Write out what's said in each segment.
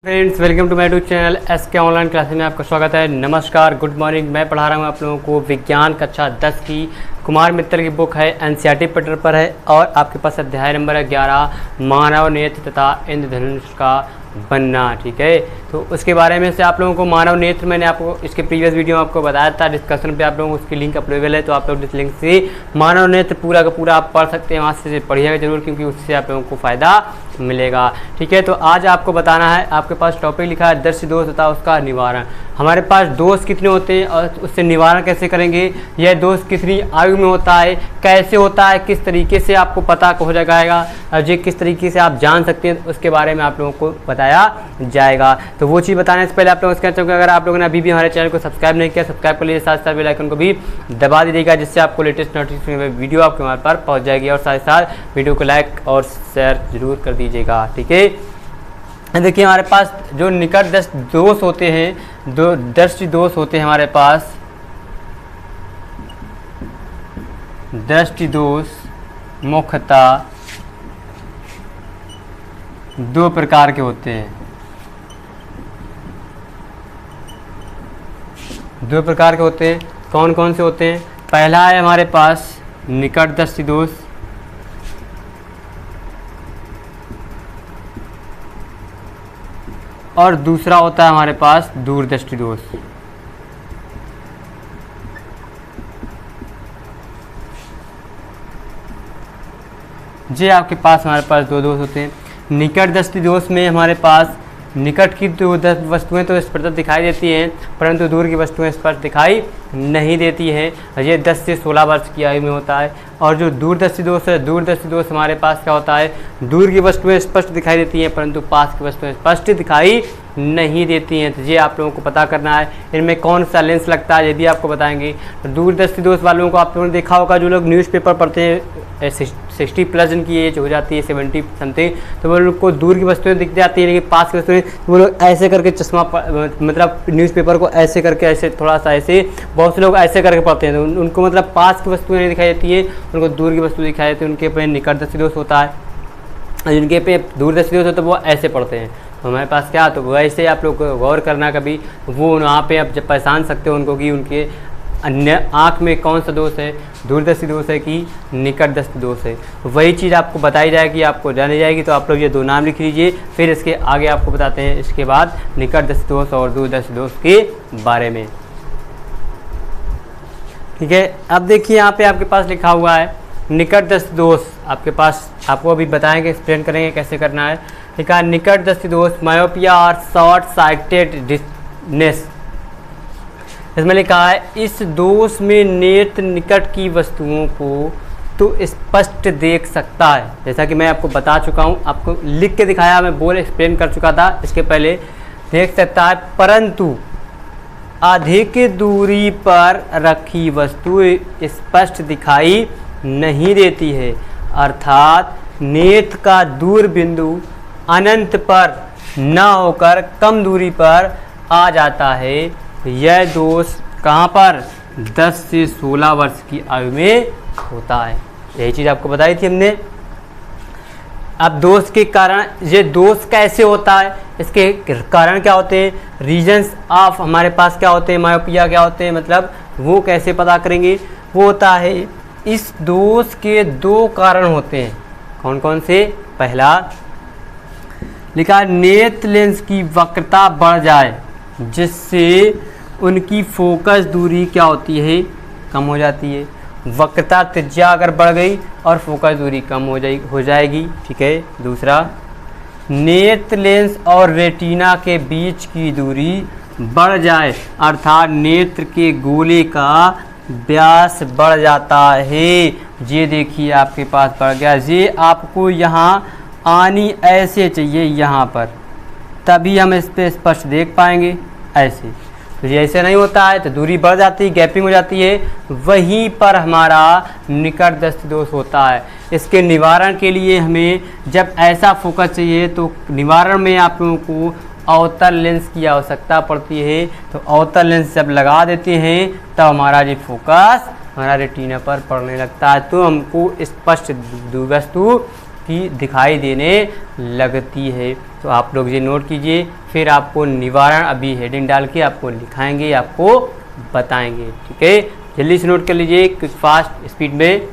Friends, welcome to my YouTube channel SK online classes में आपका स्वागत है। नमस्कार, गुड मॉर्निंग। मैं पढ़ा रहा हूँ आप लोगों को विज्ञान कक्षा 10 की कुमार मित्तल की बुक है, NCERT पैटर्न पर है और आपके पास अध्याय नंबर है 11 मानव नेत्र तथा इंद्रधनुष का बनना। ठीक है, तो उसके बारे में से आप लोगों को मानव नेत्र मैंने आपको इसके प्रीवियस वीडियो में आपको बताया था, डिस्कशन पे आप लोगों को उसकी लिंक अवेलेबल है, तो आप लोग इस लिंक से मानव नेत्र पूरा का पूरा आप पढ़ सकते हैं। वहाँ से पढ़िएगा जरूर, क्योंकि उससे आप लोगों को फ़ायदा मिलेगा। ठीक है, तो आज आपको बताना है, आपके पास टॉपिक लिखा है दृष्टि दोष तथा उसका निवारण। हमारे पास दोष कितने होते हैं और उससे निवारण कैसे करेंगे, यह दोष कितनी आयु में होता है, कैसे होता है, किस तरीके से आपको पता हो जाएगा और ये किस तरीके से आप जान सकते हैं, उसके बारे में आप लोगों को बताया जाएगा। तो वो चीज़ बताने से पहले आप लोग इसका अगर आप लोगों ने अभी भी हमारे चैनल को सब्सक्राइब नहीं किया, सब्सक्राइब कर लीजिए, साथ साथ बेल आइकन को भी दबा दीजिएगा, जिससे आपको लेटेस्ट नोटिफिकेशन वीडियो आपके हमारे पर पहुँच जाएगी। और साथ ही साथ वीडियो को लाइक और शेयर जरूर कर दीजिएगा। ठीक है, देखिए हमारे पास जो निकट दृष्टि दोष होते हैं, दो दृष्टि दोष होते हैं हमारे पास। दृष्टि दोष मुख्यतः दो प्रकार के होते हैं। दो प्रकार के होते हैं, कौन कौन से होते हैं? पहला है हमारे पास निकट दृष्टि दोष, और दूसरा होता है हमारे पास दूरदृष्टि दोष। ये आपके पास हमारे पास दो दोष होते हैं। निकट दृष्टि दोष में हमारे पास निकट की वस्तुएं तो स्पष्ट दिखाई देती हैं, परंतु दूर की वस्तुएं स्पष्ट दिखाई नहीं देती हैं। ये 10 से 16 वर्ष की आयु में होता है। और जो दूरदृष्टि दोष है, दूरदृष्टि दोष हमारे पास क्या होता है, दूर की वस्तुएं स्पष्ट दिखाई देती हैं, परंतु पास की वस्तुएं स्पष्ट दिखाई नहीं देती हैं। तो ये आप लोगों को पता करना है, इनमें कौन सा लेंस लगता है ये भी आपको बताएंगे। तो दूरदृष्टि दोष वालों को आप लोगों ने देखा होगा, जो लोग न्यूज़पेपर पढ़ते हैं, 60+ जिनकी एज हो जाती है, 70 समथिंग, तो वो लोग को दूर की वस्तुएं दिख जाती है, लेकिन पास की वस्तुएं वो लोग ऐसे करके चश्मा मतलब न्यूज़पेपर को ऐसे करके, ऐसे थोड़ा सा ऐसे, बहुत से लोग ऐसे करके पढ़ते हैं, तो उनको मतलब पास की वस्तुएं नहीं दिखाई देती है, उनको दूर की वस्तु दिखाई देती है। उनके पे निकट दृष्टि दोष होता है, जिनके पे दूरदृष्टि दोष होता है वो ऐसे पढ़ते हैं। हमारे पास क्या, तो वैसे आप लोग गौर करना कभी, वो वहाँ पे आप जब पहचान सकते हो उनको कि उनके अन्य आँख में कौन सा दोष है, दूरदृष्टि दोष है कि निकट दृष्टि दोष है। तो वही चीज़ आपको बताई जाएगी, आपको जानी जाएगी। तो आप लोग ये दो नाम लिख लीजिए, फिर इसके आगे आपको बताते हैं इसके बाद निकट दृष्टि दोष और दूरदृष्टि दोष के बारे में। ठीक है, अब देखिए यहाँ पे आपके पास लिखा हुआ है निकट दृष्टि दोष। आपके पास आपको अभी बताएंगे, एक्सप्लेन करेंगे कैसे करना है। लिखा है निकट दृष्टि दोष मायोपिया और शॉर्ट साइटेडनेस। इसमें लिखा है इस दोष में नेत्र निकट की वस्तुओं को तो स्पष्ट देख सकता है, जैसा कि मैं आपको बता चुका हूँ, आपको लिख के दिखाया, मैं बोल एक्सप्लेन कर चुका था इसके पहले, देख सकता है, परंतु अधिक दूरी पर रखी वस्तु स्पष्ट दिखाई नहीं देती है। अर्थात नेत्र का दूर बिंदु अनंत पर न होकर कम दूरी पर आ जाता है। यह दोष कहाँ पर, 10 से 16 वर्ष की आयु में होता है। यही चीज़ आपको बताई थी हमने। अब दोष के कारण, ये दोष कैसे होता है, इसके कारण क्या होते हैं, रीजन्स ऑफ हमारे पास क्या होते हैं, मायोपिया क्या होते हैं, मतलब वो कैसे पता करेंगे। वो होता है, इस दोष के दो कारण होते हैं। कौन कौन से? पहला लिखा नेत्र लेंस की वक्रता बढ़ जाए, जिससे उनकी फोकस दूरी क्या होती है, कम हो जाती है। वक्रता त्रिज्या अगर बढ़ गई और फोकस दूरी कम हो जाएगी। ठीक है, दूसरा नेत्र लेंस और रेटिना के बीच की दूरी बढ़ जाए, अर्थात नेत्र के गोले का व्यास बढ़ जाता है। ये देखिए आपके पास बढ़ गया, ये आपको यहाँ आनी ऐसे चाहिए यहाँ पर, तभी हम इस पर स्पष्ट देख पाएंगे। ऐसे तो ये ऐसे नहीं होता है, तो दूरी बढ़ जाती है, गैपिंग हो जाती है, वहीं पर हमारा निकट दृष्टि दोष होता है। इसके निवारण के लिए हमें जब ऐसा फोकस चाहिए, तो निवारण में आप लोगों को अवतल लेंस की आवश्यकता पड़ती है। तो अवतल लेंस जब लगा देते हैं तब हमारा ये फोकस हमारा रेटिना पर पड़ने लगता है, तो हमको स्पष्ट वस्तु की दिखाई देने लगती है। तो आप लोग ये नोट कीजिए, फिर आपको निवारण अभी हेडिंग डाल के आपको लिखाएंगे, आपको बताएंगे। ठीक है, जल्दी से नोट कर लीजिए, क्विक फास्ट स्पीड में।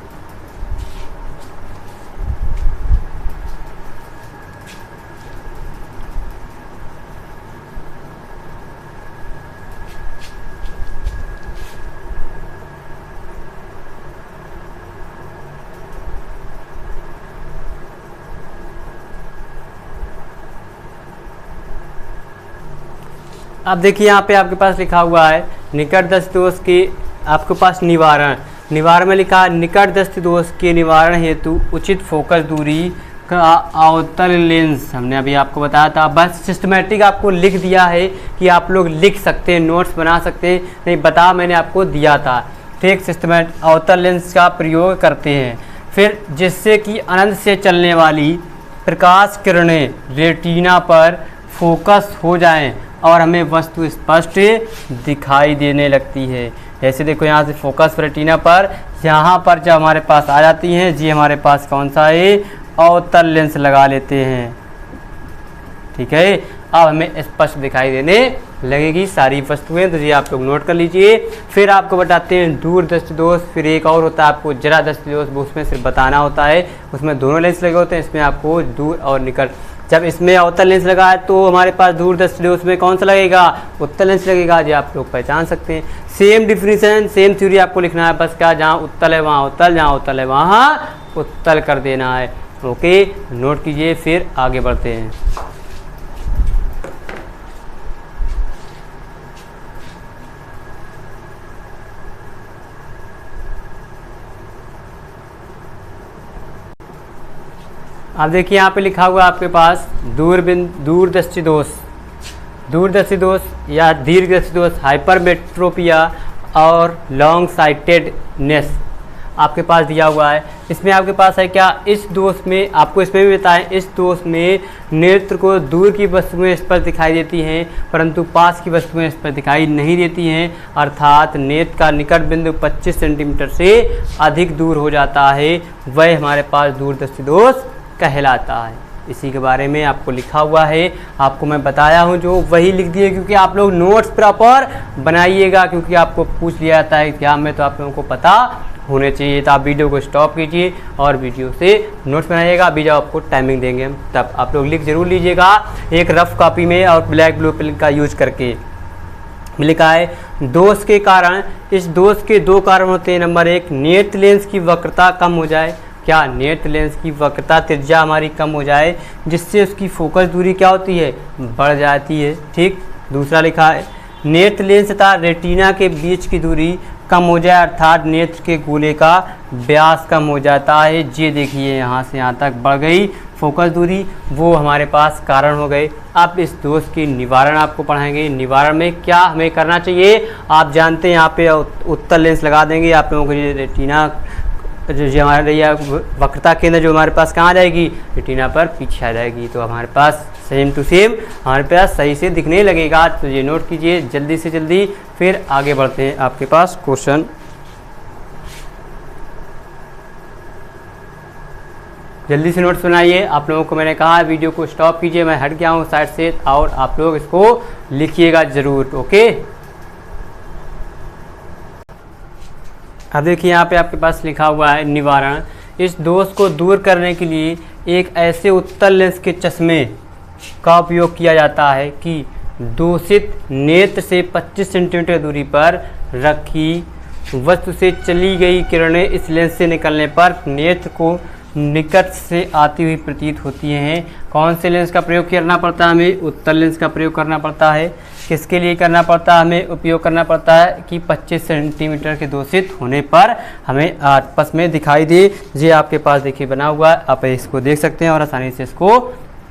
अब देखिए यहाँ पे आपके पास लिखा हुआ है निकटस्थ दोष के आपके पास निवारण में लिखा है निकटस्थ दोष के निवारण हेतु उचित फोकस दूरी का अवतल लेंस। हमने अभी आपको बताया था, बस सिस्टमेटिक आपको लिख दिया है कि आप लोग लिख सकते हैं, नोट्स बना सकते हैं, नहीं बता मैंने आपको दिया था। ठीक, सिस्टमेटिक अवतल लेंस का प्रयोग करते हैं, फिर जिससे कि अनंत से चलने वाली प्रकाश किरणें रेटिना पर फोकस हो जाएं और हमें वस्तु स्पष्ट दिखाई देने लगती है। जैसे देखो यहाँ से फोकस रेटिना पर, यहाँ पर जब हमारे पास आ जाती हैं जी, हमारे पास कौन सा है, अवतल लेंस लगा लेते हैं। ठीक है, अब हमें स्पष्ट दिखाई देने लगेगी सारी वस्तुएं। तो ये आप लोग नोट कर लीजिए। फिर आपको बताते हैं दूरदृष्टि दोष, फिर एक और होता है आपको जरा दृष्टि दोष, उसमें सिर्फ बताना होता है, उसमें दोनों लेंस लगे होते हैं, इसमें आपको दूर और निकट। जब इसमें अवतल लेंस लगा है तो हमारे पास दूरदृष्टि दोष में कौन सा लगेगा, उत्तल लेंस लगेगा। जी आप लोग पहचान सकते हैं। सेम डिफिनीशन, सेम थ्योरी आपको लिखना है, बस क्या, जहाँ उत्तल है वहाँ उत्तल, जहाँ उत्तल है वहाँ उत्तल कर देना है। ओके, नोट कीजिए, फिर आगे बढ़ते हैं। अब देखिए यहाँ पे लिखा हुआ आपके पास दूरदृष्टि दोष या दीर्घदृष्टि दोष, हाइपरमेट्रोपिया और लॉन्ग साइटेडनेस आपके पास दिया हुआ है। इसमें आपके पास है क्या, इस दोष में आपको इसमें भी बताएं, इस दोष में नेत्र को दूर की वस्तुएं स्पष्ट दिखाई देती हैं परंतु पास की वस्तुएं स्पष्ट दिखाई नहीं देती हैं, अर्थात नेत्र का निकट बिंदु 25 सेंटीमीटर से अधिक दूर हो जाता है, वह हमारे पास दूरदृष्टि दोष कहलाता है। इसी के बारे में आपको लिखा हुआ है, आपको मैं बताया हूँ जो वही लिख दिए, क्योंकि आप लोग नोट्स प्रॉपर बनाइएगा, क्योंकि आपको पूछ लिया जाता है एग्जाम में, तो आप लोगों को पता होने चाहिए। तो आप वीडियो को स्टॉप कीजिए और वीडियो से नोट्स बनाइएगा। अभी जब आपको टाइमिंग देंगे हम तब आप लोग लिख जरूर लीजिएगा, एक रफ कॉपी में और ब्लैक ब्लू पेन का यूज करके। लिखा है दोष के कारण, इस दोष के दो कारण होते हैं। नंबर 1, नेत्र लेंस की वक्रता कम हो जाए। क्या, नेत्र लेंस की वक्रता त्रिज्या हमारी कम हो जाए, जिससे उसकी फोकस दूरी क्या होती है, बढ़ जाती है। ठीक, दूसरा लिखा है नेत्र लेंस तथा रेटिना के बीच की दूरी कम हो जाए, अर्थात नेत्र के गोले का व्यास कम हो जाता है। ये देखिए यहाँ से यहाँ तक बढ़ गई फोकस दूरी, वो हमारे पास कारण हो गए। अब इस दोष की निवारण आपको पढ़ाएंगे। निवारण में क्या हमें करना चाहिए, आप जानते हैं, यहाँ पे उत्तल लेंस लगा देंगे। आप लोगों को ये रेटिना जो हमारे या वक्रता केंद्र जो हमारे पास कहाँ आ जाएगी, रेटिना पर पीछे आ जाएगी, तो हमारे पास सेम टू सेम हमारे पास सही से दिखने लगेगा। तो ये नोट कीजिए जल्दी से जल्दी, फिर आगे बढ़ते हैं आपके पास क्वेश्चन। जल्दी से नोट्स बनाइए। आप लोगों को मैंने कहा वीडियो को स्टॉप कीजिए, मैं हट गया हूँ साइड से, और आप लोग इसको लिखिएगा ज़रूर। ओके, अब देखिए यहाँ पे आपके पास लिखा हुआ है निवारण। इस दोष को दूर करने के लिए एक ऐसे उत्तल लेंस के चश्मे का उपयोग किया जाता है कि दूषित नेत्र से 25 सेंटीमीटर दूरी पर रखी वस्तु से चली गई किरणें इस लेंस से निकलने पर नेत्र को निकट से आती हुई प्रतीत होती हैं। कौन से लेंस का प्रयोग करना पड़ता है हमें, उत्तल लेंस का प्रयोग करना पड़ता है। किसके लिए करना पड़ता है हमें, उपयोग करना पड़ता है कि 25 सेंटीमीटर के दूषित होने पर हमें आपस में दिखाई दे। ये आपके पास देखिए बना हुआ है, आप इसको देख सकते हैं और आसानी से इसको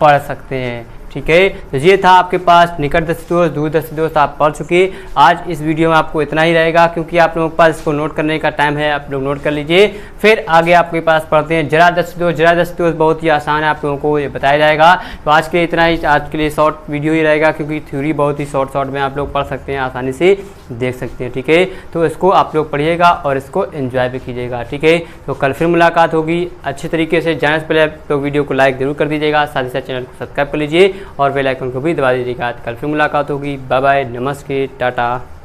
पढ़ सकते हैं। ठीक है। तो ये था आपके पास निकटदर्शी दोष, दूरदर्शी दोष आप पढ़ चुके। आज इस वीडियो में आपको इतना ही रहेगा, क्योंकि आप लोगों के पास इसको नोट करने का टाइम है, आप लोग नोट कर लीजिए। फिर आगे आपके पास पढ़ते हैं जरादर्शी दोष। जरादर्शी दोष बहुत ही आसान है, आप लोगों को ये बताया जाएगा। तो आज के लिए इतना ही, आज के लिए शॉर्ट वीडियो ही रहेगा, क्योंकि थ्योरी बहुत ही शॉर्ट में आप लोग पढ़ सकते हैं, आसानी से देख सकते हैं, ठीक है। तो इसको आप लोग पढ़िएगा और इसको एंजॉय भी कीजिएगा, ठीक है। तो कल फिर मुलाकात होगी अच्छी तरीके से। जाने से पहले आप लोग वीडियो को लाइक जरूर कर दीजिएगा, साथ ही साथ चैनल को सब्सक्राइब कर लीजिए और बेल आइकन को भी दबा दीजिएगा। कल फिर मुलाकात होगी। बाय बाय, नमस्ते, टाटा।